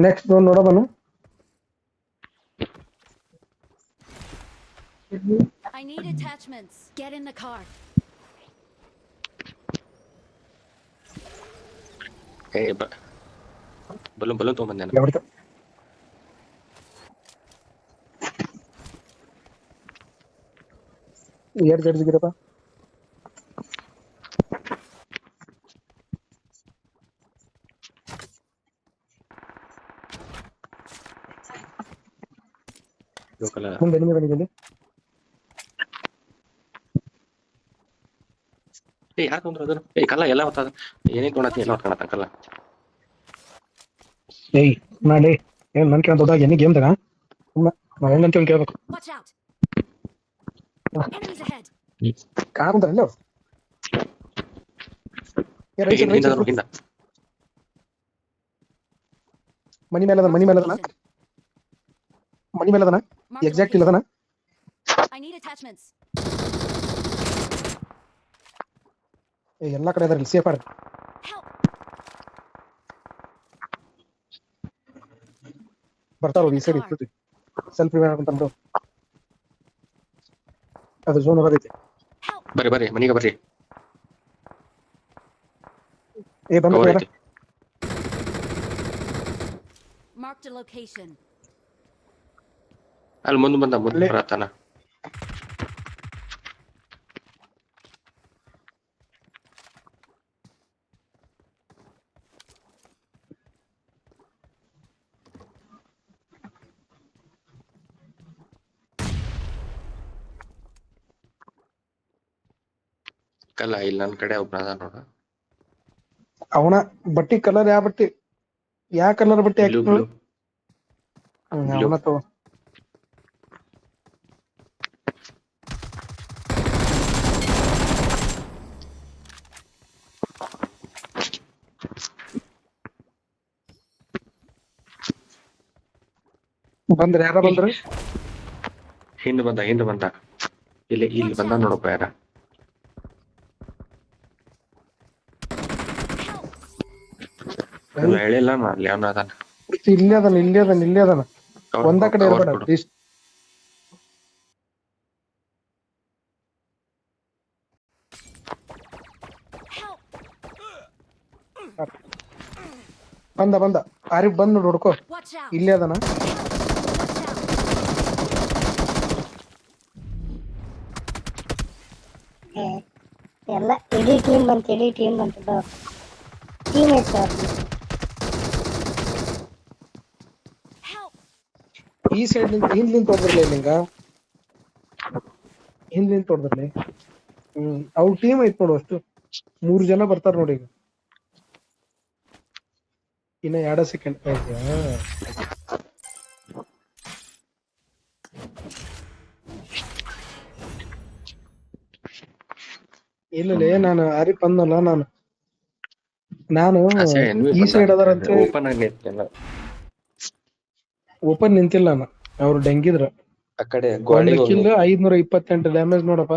Next ನೋಡಬನು. I need attachments. Get in the car. ಏ balloon ತೊಗೊಂಬಂದೇನ. ಯಾವ್ದು ಏರ್ ಜಡ್ಜಿಗಿರಪ್ಪ. ಮುಂದೆ ನಿಮಗೆ ಬಂದಿದ್ದೀನಿ. ಏ ಯಾರು ತೊಂದ್ರೆ ಅದನ್ನು? ಏ ಕಲ್ಲ ಎಲ್ಲ ಹೊತ್ತದ ಏನೇ ತೊಗೊಳತ್ತಿ ಎಲ್ಲ ಹೊತ್ಕೊಳತ್ತ ಕಲ್ಲ. ಏಯ್ ಮಾಡಿ ಏನ್ ನನ್ ಕೇಳ ದೊಡ್ಡ ಎನಿ ಗೇಮ್ ದಾಗ ನಾವ್ ಹೆಂಗಂತ ಕೇಳ್ಬೇಕು. Watch out. Enemies ahead. Car ಬಂದ್ರಲ್ಲ ಹಿಂದ ಮನಿ ಮೇಲೆ ಅದನ ಮನಿ ಮೇಲೆ ಅದನ ಎಕ್ಸಾಕ್ಟ್ ಇಲ್ಲ ಅದನ. I need attachments. ಎಲ್ಲಾ ಕಡೆ ಅದರಲ್ಲಿ ಸೇಫ್ ಆಡ. ಬರ್ತಾರೋ ಈ ಸೈಡ್ ಇತ್ತು ಸೆಲ್ಫ್ ರಿವೈವ್ ಅಂತ ಅದು ಝೋನ್ ಹೊರಗೈತಿ. ಬರ್ರಿ ಮನಿಗೆ ಬರ್ರಿ. ಏ ಬಂದ Marked a location. ಅಲ್ಲಿ ಮುಂದೆ ಬರತ್ತಾನ. ಕಲ್ಲ ಇಲ್ಲ ನನ್ನ ಕಡೆ ಒಬ್ಬ ಅದ ನೋಡ. ಅವನ ಬಟ್ಟಿ ಕಲರ್ ಯಾವ ಕಲರ್ ಬಟ್ಟೆ ಹಾಕಿ ಅವನ ತಗೋ. ಬಂದ್ರ ಯಾರ ಬಂದ್ರ? ಹಿಂದ್ ಬಂದ ಇಲ್ಲಿ ಬಂದ ನೋಡಪ್ಪ ಯಾರ. ಹೇಳಿಲ್ಲ ಅಲ್ಲಿ ಅವನ ಅದಾನ. ಇಲ್ಲೇ ಅದಾನ ಒಂದ ಕಡೆ ಇರಬೇಡ. ಬಂದ ಆರಿಫ್ ಬಂದ್ ನೋಡಿ ಹುಡ್ಕೋ. ಇಲ್ಲೇ ಅದಾನ. ಎಲ್ಲ ಇಡೀ ಟೀಮ್ ಬಂತು ಟೀಮ್ ಐತೆ. ಈ ಸೈಡ್ ಹಿಂದ್ಲಿಂದ ಹೊಡೆದ್ರಲ್ಲ ನಿಂಗ ಹೊಡೆದ್ರಲಿ. ಅವ್ರ ಟೀಮ್ ಐತ್ ನೋಡು. ಅಷ್ಟು 3 ಜನ ಬರ್ತಾರ ನೋಡಿ. ಈಗ ಇನ್ನ 2 ಸೆಕೆಂಡ್ ಇಲ್ಲಲೇ ನಾನು ಆರಿಫ್ ಅಂದಲ್ಲ. ನಾನು ಈ ಸೈಡ್ ಅದಾರಂತ ಓಪನ್ ನಿಂತಿಲ್ಲ. ಅವ್ರು ಡೆಂಗಿದ್ರ. ಆ ಕಡೆ 528 ಡ್ಯಾಮೇಜ್ ನೋಡಪ್ಪ.